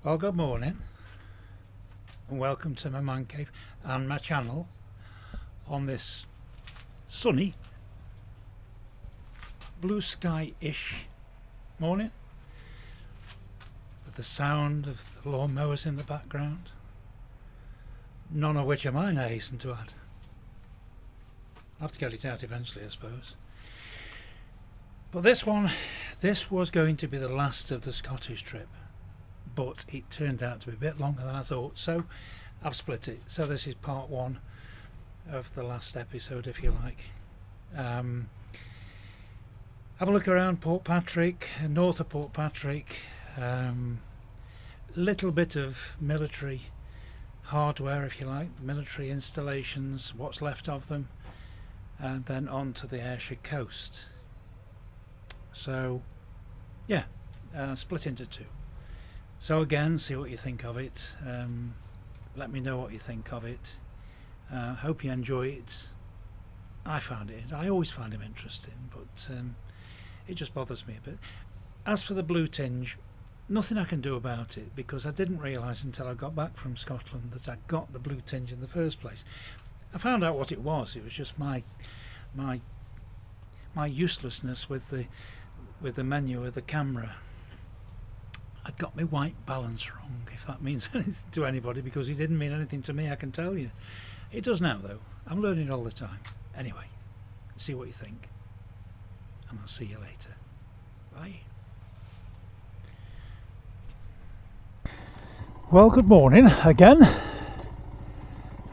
Well, good morning and welcome to my man cave and my channel on this sunny, blue sky-ish morning with the sound of the lawnmowers in the background, none of which are mine, I hasten to add. I'll have to get it out eventually, I suppose. But this was going to be the last of the Scottish trip, but it turned out to be a bit longer than I thought, so I've split it. So this is part one of the last episode, if you like. Have a look around Portpatrick, north of Portpatrick, little bit of military hardware, if you like, military installations, what's left of them, and then on to the Ayrshire coast. So yeah, split into two. So again, see what you think of it. Let me know what you think of it. Hope you enjoy it. I always find him interesting, but it just bothers me a bit. As for the blue tinge, nothing I can do about it, because I didn't realise until I got back from Scotland that I got the blue tinge in the first place. I found out what it was. It was just my uselessness with the menu of the camera. I'd got my white balance wrong, if that means anything to anybody, because it didn't mean anything to me, I can tell you. It does now, though. I'm learning all the time. Anyway, see what you think, and I'll see you later. Bye. Well, good morning again,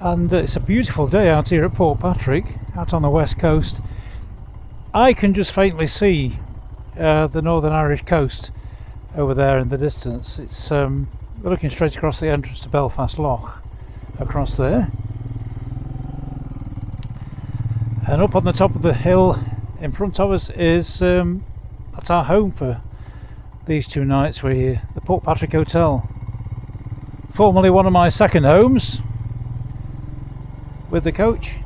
and it's a beautiful day out here at Portpatrick, out on the west coast. I can just faintly see the Northern Irish coast over there in the distance. It's we're looking straight across the entrance to Belfast Lough, across there, and up on the top of the hill in front of us is that's our home for these 2 nights. We're here, the Portpatrick Hotel, formerly one of my second homes with the coach.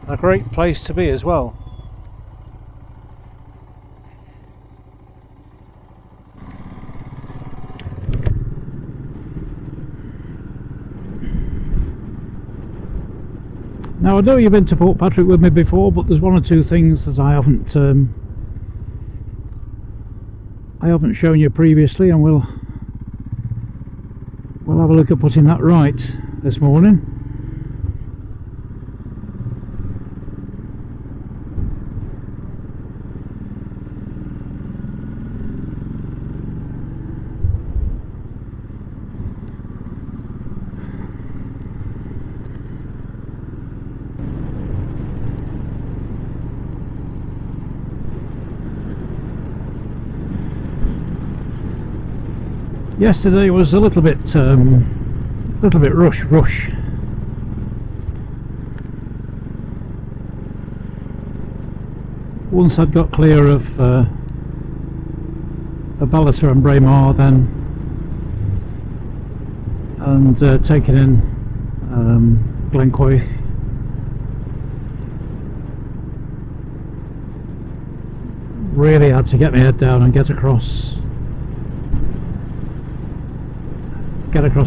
A great place to be as well. Now, I know you've been to Portpatrick with me before, but there's 1 or 2 things that I haven't shown you previously, and we'll have a look at putting that right this morning. Yesterday was a little bit rush. Once I'd got clear of Ballater and Braemar, then and taken in Glencoy, really had to get my head down and get across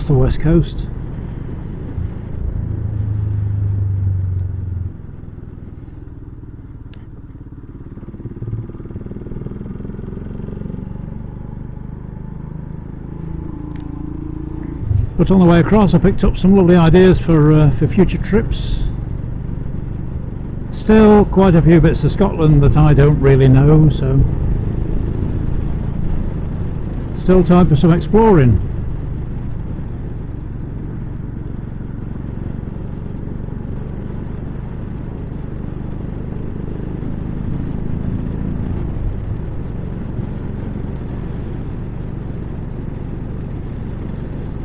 the west coast. But on the way across, I picked up some lovely ideas for future trips. Still quite a few bits of Scotland that I don't really know, so still time for some exploring.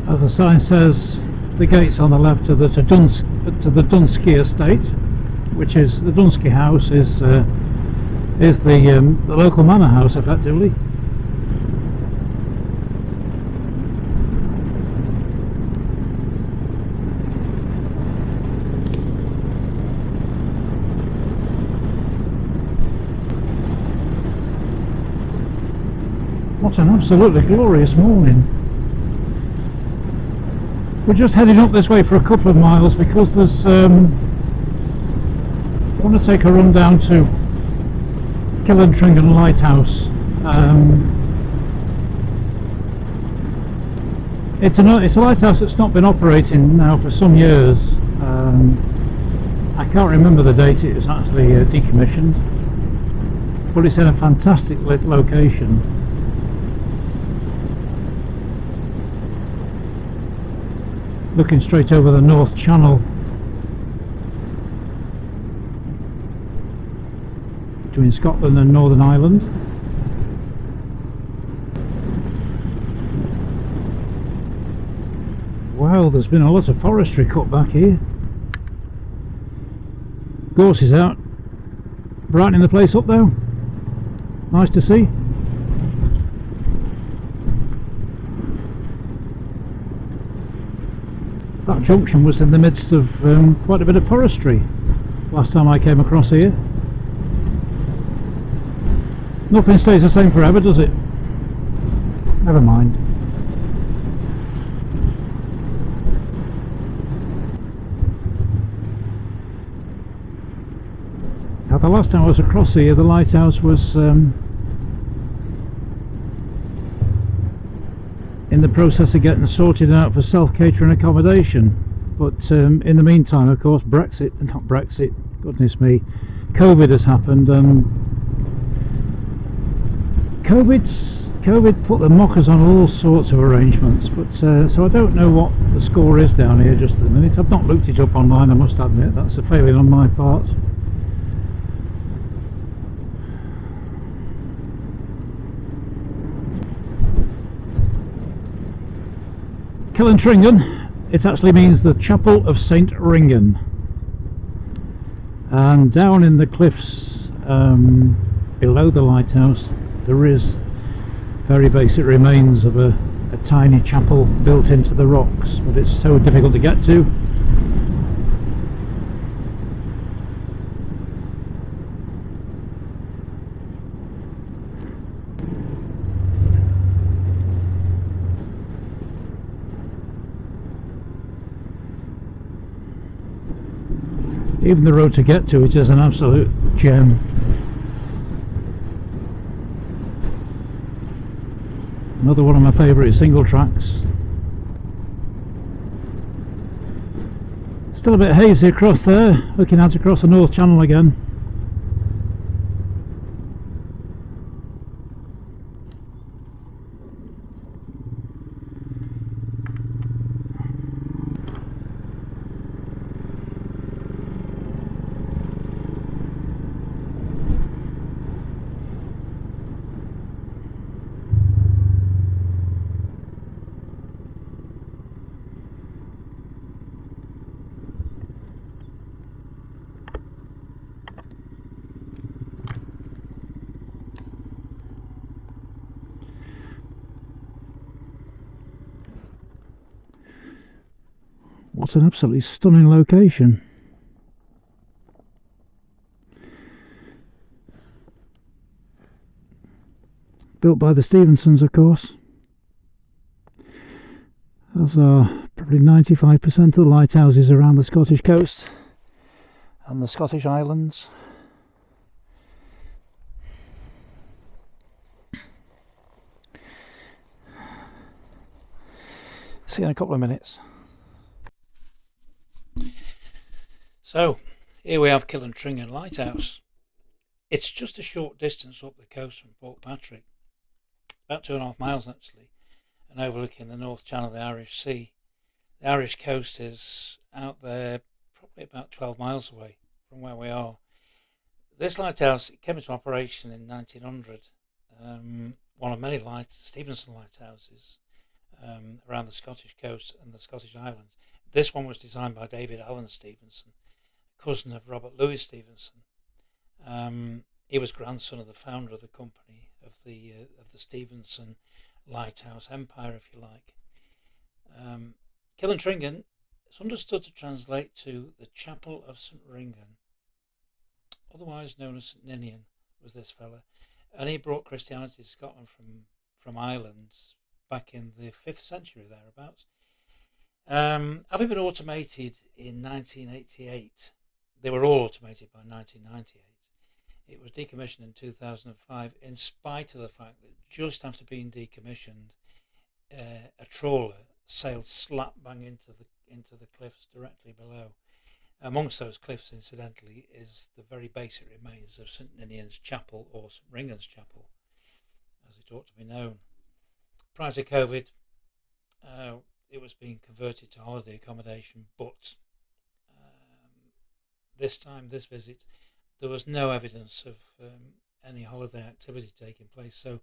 As the sign says, the gates on the left to the Dunsky estate, which is the Dunsky house, is the local manor house, effectively. What an absolutely glorious morning. We're just heading up this way for a couple of miles because there's I want to take a run down to Kilantringan Lighthouse. It's a lighthouse that's not been operating now for some years. I can't remember the date it was actually decommissioned, but it's in a fantastic location. Looking straight over the North Channel between Scotland and Northern Ireland. Wow, there's been a lot of forestry cut back here. Gorse is out, brightening the place up though. Nice to see. That junction was in the midst of quite a bit of forestry last time I came across here. Nothing stays the same forever, does it? Never mind. Now, the last time I was across here, the lighthouse was in the process of getting sorted out for self-catering accommodation, but in the meantime, of course, goodness me, COVID has happened, and COVID put the mockers on all sorts of arrangements, but so I don't know what the score is down here just at the minute. I've not looked it up online, I must admit. That's a failing on my part. Kilantringan, it actually means the Chapel of St. Ringan, and down in the cliffs below the lighthouse there is very basic remains of a tiny chapel built into the rocks, but it's so difficult to get to. Even the road to get to it is an absolute gem. Another one of my favourite single tracks. Still a bit hazy across there, looking out across the North Channel again. What an absolutely stunning location. Built by the Stevensons, of course. As are probably 95% of the lighthouses around the Scottish coast and the Scottish Islands. See you in a couple of minutes. So, here we have Kilantringan Lighthouse. It's just a short distance up the coast from Portpatrick, about 2.5 miles actually, and overlooking the North Channel of the Irish Sea. The Irish coast is out there, probably about 12 miles away from where we are. This lighthouse came into operation in 1900, one of many Stevenson lighthouses around the Scottish coast and the Scottish Islands. This one was designed by David Allen Stevenson, cousin of Robert Louis Stevenson. He was grandson of the founder of the company, of the Stevenson lighthouse empire, if you like. Kilantringan is understood to translate to the Chapel of St. Ringan, otherwise known as St. Ninian, was this fella, and he brought Christianity to Scotland from Ireland back in the 5th century thereabouts. Having been automated in 1988, they were all automated by 1998. It was decommissioned in 2005, in spite of the fact that just after being decommissioned, a trawler sailed slap bang into the cliffs directly below. Amongst those cliffs, incidentally, is the very basic remains of St Ninian's Chapel, or St Ringan's Chapel, as it ought to be known. Prior to COVID, it was being converted to holiday accommodation, but this visit, there was no evidence of any holiday activity taking place. So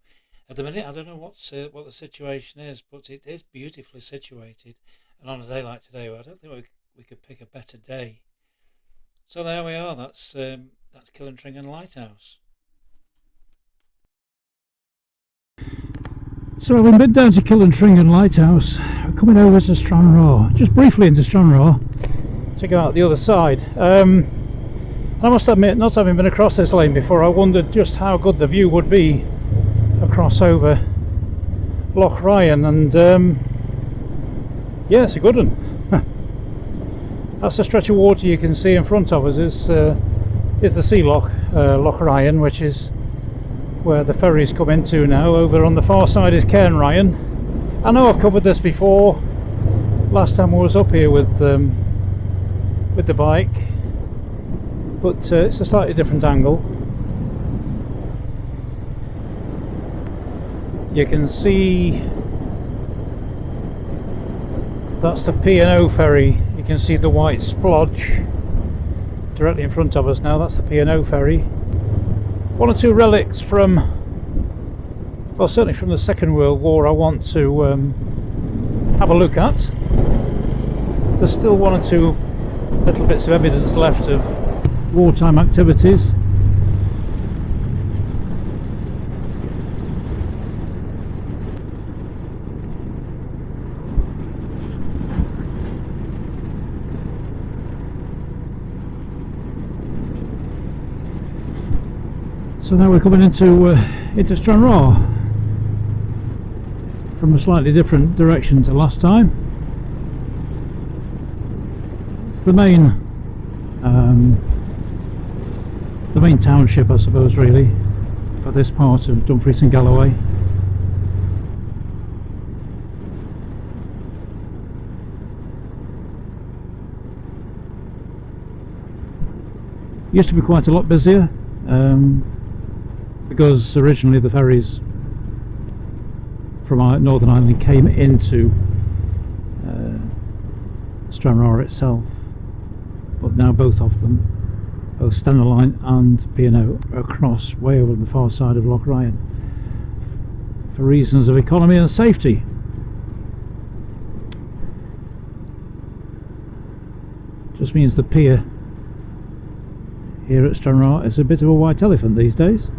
at the minute, I don't know what the situation is, but it is beautifully situated. And on a day like today, I don't think we could pick a better day. So there we are. That's Kilantringan Lighthouse. So we've been down to Kilantringan Lighthouse, coming over to Stranraer, just briefly into Stranraer to go out the other side. I must admit, not having been across this lane before, I wondered just how good the view would be across over Loch Ryan, and yeah, it's a good one. That's the stretch of water you can see in front of us is the sea loch, Loch Ryan, which is where the ferries come into now. Over on the far side is Cairnryan. I know I've covered this before, last time I was up here with the bike, but it's a slightly different angle. You can see that's the P&O ferry. You can see the white splodge directly in front of us now. That's the P&O ferry. One or two relics from, well, certainly from the Second World War I want to have a look at. There's still one or two little bits of evidence left of wartime activities. So now we're coming into Stranraer from a slightly different direction to last time. It's the main township, I suppose, really, for this part of Dumfries and Galloway. Used to be quite a lot busier. Because originally the ferries from Northern Ireland came into Stranraer itself, but now both of them, both Stena Line and P&O, are across way over the far side of Loch Ryan for reasons of economy and safety. Just means the pier here at Stranraer is a bit of a white elephant these days.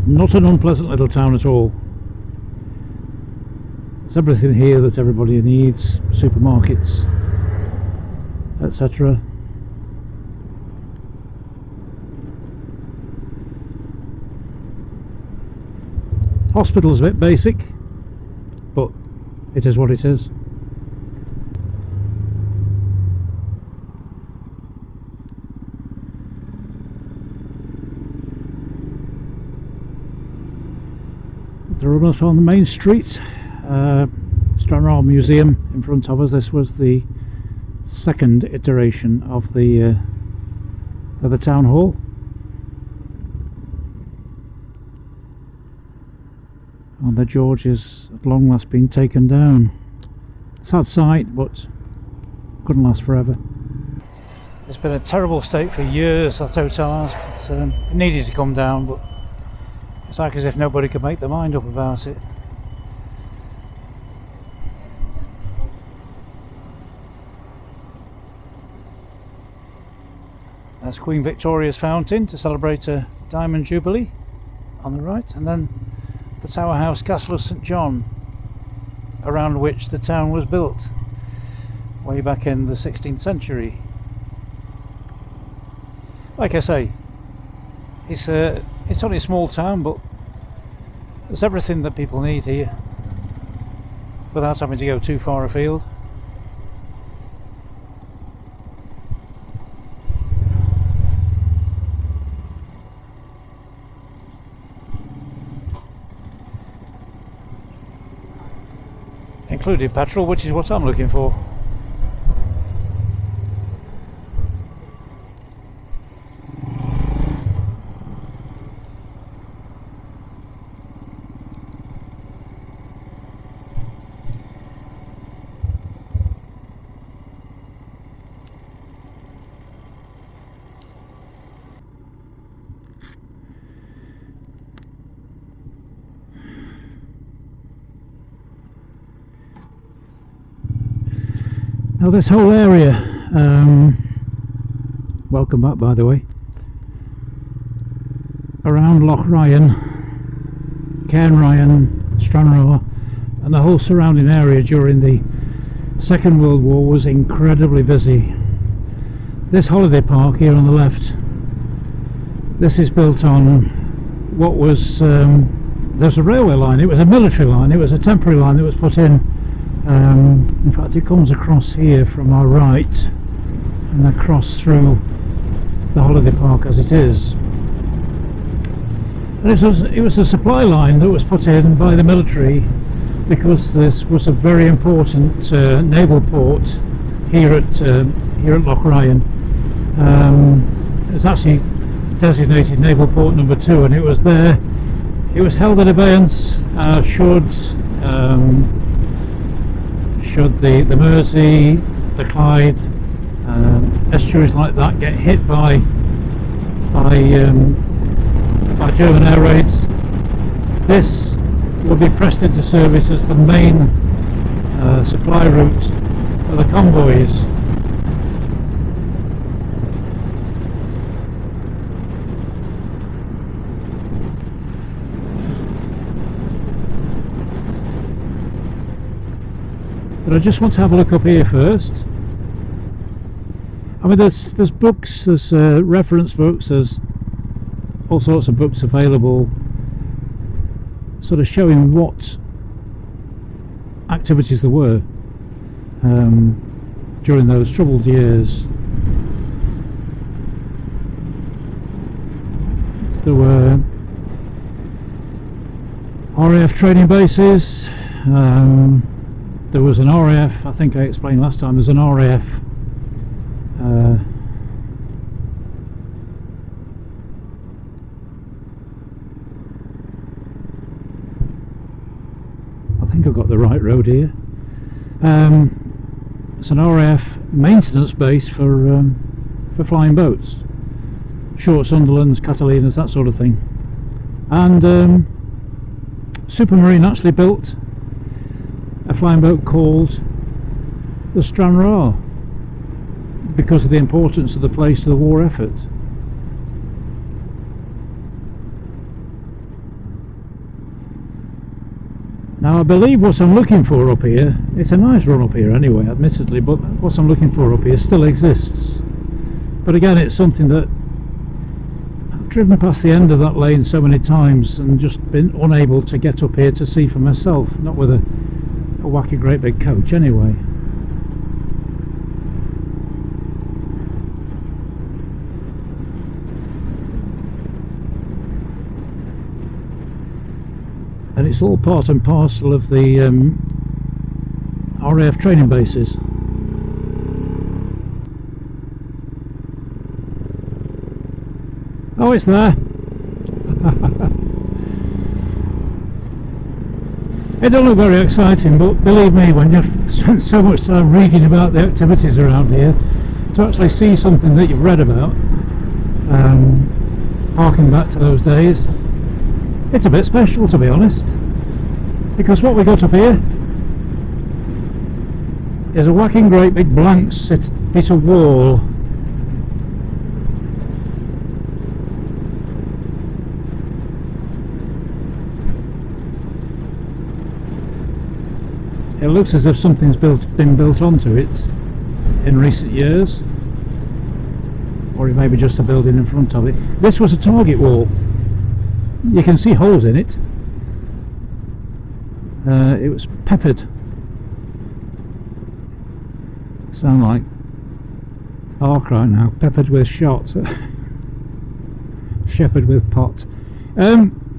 Not an unpleasant little town at all. There's everything here that everybody needs, supermarkets, etc. Hospital's a bit basic, but it is what it is. Through us on the main street, Stranraer Museum in front of us. This was the second iteration of the town hall. And the George is at long last been taken down. Sad sight, but couldn't last forever. It's been a terrible state for years, that hotel has, but it needed to come down, but it's like as if nobody could make their mind up about it. That's Queen Victoria's fountain to celebrate a Diamond Jubilee on the right, and then the Tower House Castle of St John around which the town was built way back in the 16th century. Like I say, it's only a small town, but there's everything that people need here without having to go too far afield. Including petrol, which is what I'm looking for. Now this whole area, welcome back by the way, around Cairnryan, Stranraer and the whole surrounding area during the Second World War was incredibly busy. This holiday park here on the left, this is built on what was, there's a railway line, it was a military line, it was a temporary line that was put in fact it comes across here from our right and across through the holiday park as it is. And it was a supply line that was put in by the military because this was a very important naval port here at Cairnryan. It's actually designated naval port number 2, and it was there. It was held in abeyance should the Mersey, the Clyde, estuaries like that get hit by German air raids, this would be pressed into service as the main supply route for the convoys. But I just want to have a look up here first. I mean, there's books, there's reference books, there's all sorts of books available, sort of showing what activities there were during those troubled years. There were RAF training bases. There was an RAF, I think I explained last time, there's an RAF I think I've got the right road here. It's an RAF maintenance base for flying boats, short Sunderlands, Catalinas, that sort of thing. And Supermarine actually built a flying boat called the Stranraer because of the importance of the place to the war effort. Now I believe what I'm looking for up here, it's a nice run up here anyway admittedly, but what I'm looking for up here still exists. But again, it's something that I've driven past the end of that lane so many times and just been unable to get up here to see for myself, not with a wacky great big coach anyway. And it's all part and parcel of the RAF training bases. Oh, it's there. It don't look very exciting, but believe me, when you've spent so much time reading about the activities around here, to actually see something that you've read about, harking back to those days, it's a bit special, to be honest. Because what we got up here is a whacking great big blank piece of wall. It looks as if something's been built onto it in recent years, or it may be just a building in front of it. This was a target wall. You can see holes in it. It was peppered. Sound like arc right now. Peppered with shot. Shepherd with pot.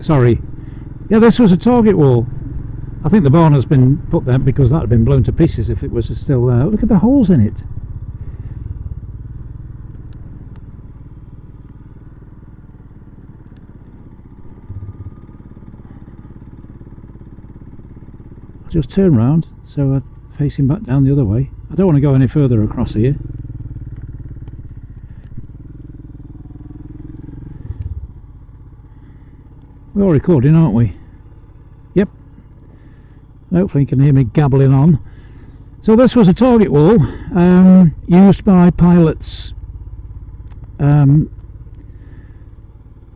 Sorry. Yeah, this was a target wall. I think the barn has been put there because that had been blown to pieces if it was still there. Look at the holes in it. I'll just turn round so I'm facing back down the other way. I don't want to go any further across here. We're all recording, aren't we? Yep. Hopefully you can hear me gabbling on. So this was a target wall used by pilots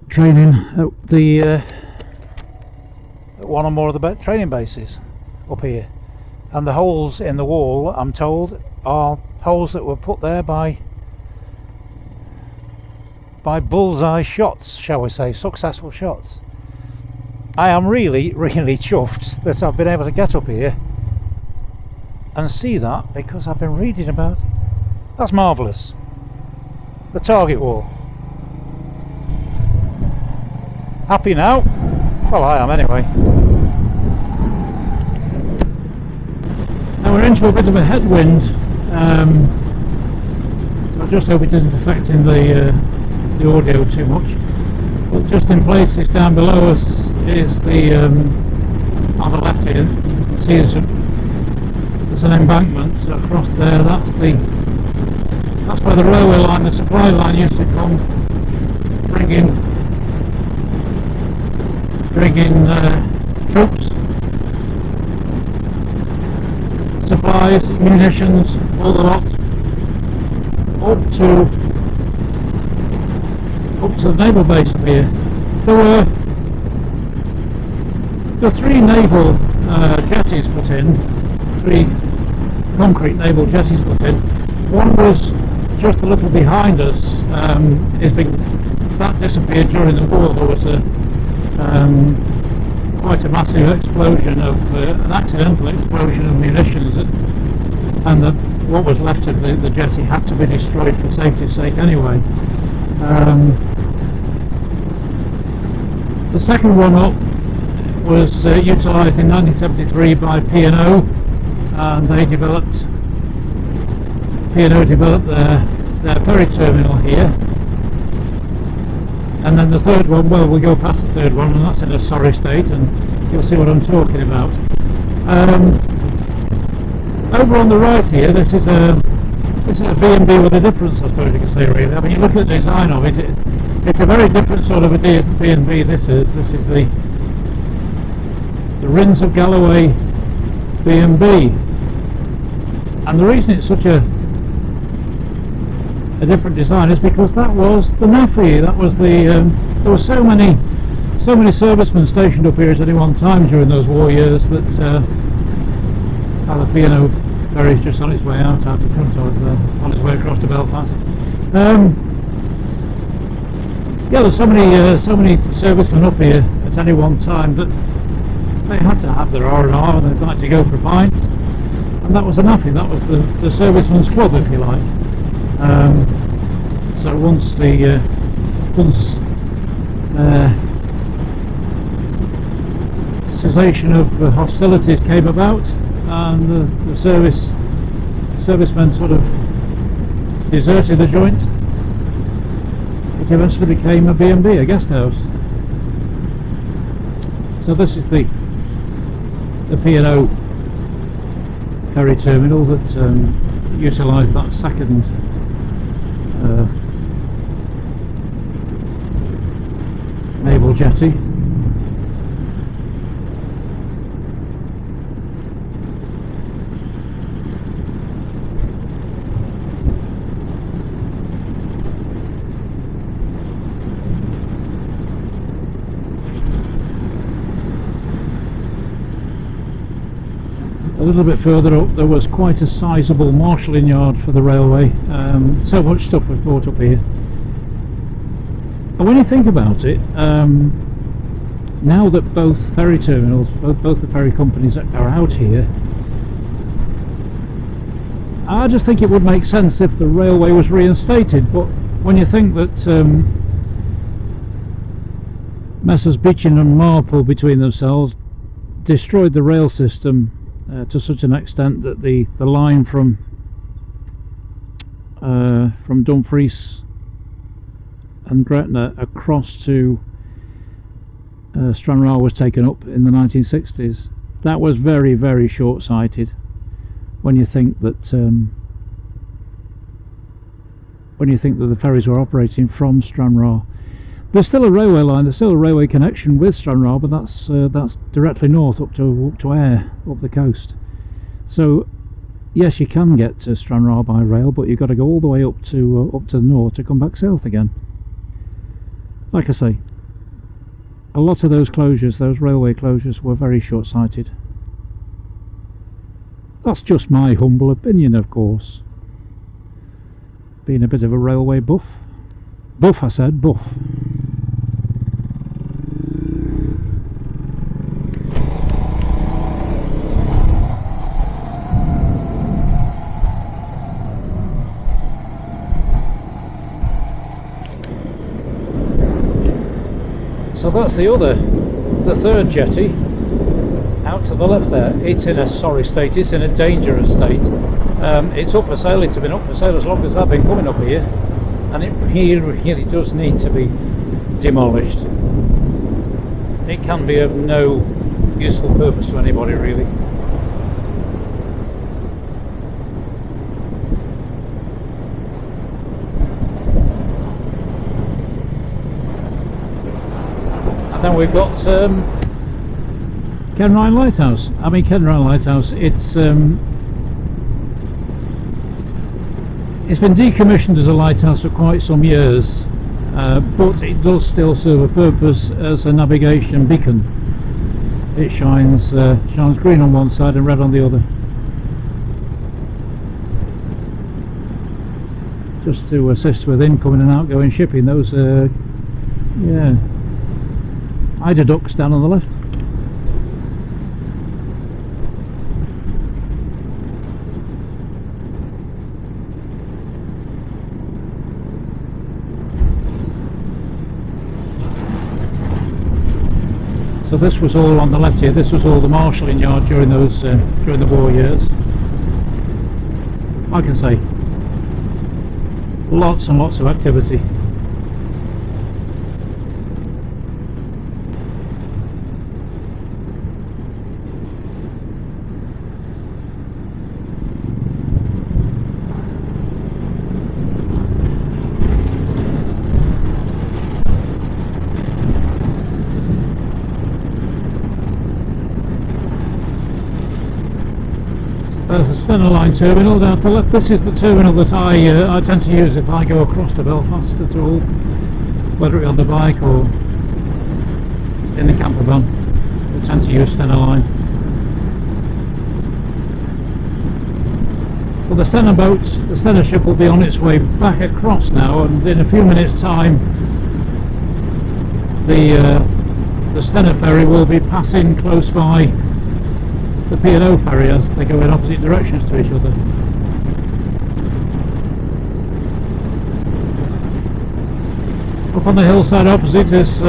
training at the at one or more of the training bases up here. And the holes in the wall, I'm told, are holes that were put there by bullseye shots, shall we say, successful shots. I am really chuffed that I've been able to get up here and see that, because I've been reading about it. That's marvellous. The target wall. Happy now? Well, I am anyway. Now we're into a bit of a headwind, so I just hope it isn't affecting the audio too much. But just in places down below us is the on the left here. You can see there's an embankment across there. That's where the railway line, the supply line, used to come, bringing troops, supplies, munitions, all the lot, up to the naval base up here. There were 3 naval jetties put in, 3 concrete naval jetties put in. One was just a little behind us. That disappeared during the war. There was quite a massive explosion of an accidental explosion of munitions, and what was left of the jetty had to be destroyed for safety's sake anyway. The second one up was utilised in 1973 by P&O, and P&O developed their ferry terminal here. And then the third one, well, we go past the third one, and that's in a sorry state, and you'll see what I'm talking about. Over on the right here, this is a B&B with a difference, I suppose you could say, really. I mean, you look at the design of it, it's a very different sort of a B&B. This is the Rins of Galloway B&B, and the reason it's such a different design is because that was the NAFI. That was there were so many servicemen stationed up here at any one time during those war years that the P&O ferry's just on its way out in front of us there, on its way across to Belfast. Yeah, there's so many servicemen up here at any one time that they had to have their R&R, and they'd like to go for a pint, and that was the NAFI. That was the servicemen's club, if you like. So once cessation of hostilities came about, and the servicemen sort of deserted the joint, it eventually became a B&B, a guest house. So this is the P&O ferry terminal that utilised that second naval jetty. little bit further up there was quite a sizable marshalling yard for the railway. So much stuff was brought up here. And when you think about it, now that both ferry terminals, both the ferry companies are out here, I just think it would make sense if the railway was reinstated. But when you think that Messrs Beechin and Marple between themselves destroyed the rail system to such an extent that the line from Dumfries and Gretna across to Stranraer was taken up in the 1960s. That was very, very short-sighted. When you think that the ferries were operating from Stranraer, there's still a railway line. There's still a railway connection with Stranraer, but that's directly north up to Ayr, up the coast. So yes, you can get to Stranraer by rail, but you've got to go all the way up to the north to come back south again. Like I say, a lot of those closures, those railway closures, were very short-sighted. That's just my humble opinion, of course. Being a bit of a railway buff. Buff, I said, buff. So that's the third jetty. Out to the left there. It's in a sorry state, it's in a dangerous state. It's up for sale, it's been up for sale as long as I've been coming up here, and it really does need to be demolished. It can be of no useful purpose to anybody really. And then we've got Cairnryan Lighthouse. I mean, Cairnryan Lighthouse, it's been decommissioned as a lighthouse for quite some years, but it does still serve a purpose as a navigation beacon. It shines green on one side and red on the other, just to assist with incoming and outgoing shipping. Those eider ducks down on the left. So this was all on the left here. This was all the marshalling yard during those during the war years. Like I say, lots and lots of activity. There's a Stennerline terminal down to the left. This is the terminal that I tend to use if I go across to Belfast at all, whether it's on the bike or in the camper van. I tend to use Stennerline. Well, the Stenner boat, the Stenner ship, will be on its way back across now, and in a few minutes' time the Stenner ferry will be passing close by the P&O ferry as they go in opposite directions to each other. Up on the hillside opposite is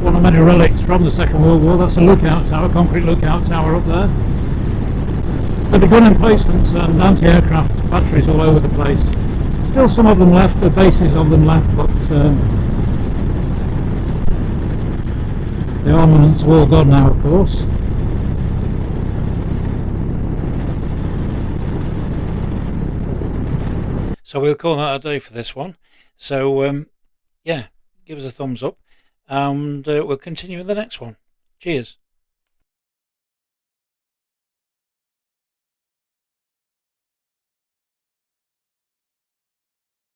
one of many relics from the Second World War. That's a lookout tower, concrete lookout tower up there. There'll be gun emplacements and anti-aircraft batteries all over the place. Still some of them left, the bases of them left, but the armaments are all gone now, of course. So we'll call that a day for this one. So yeah, give us a thumbs up, and we'll continue with the next one. Cheers.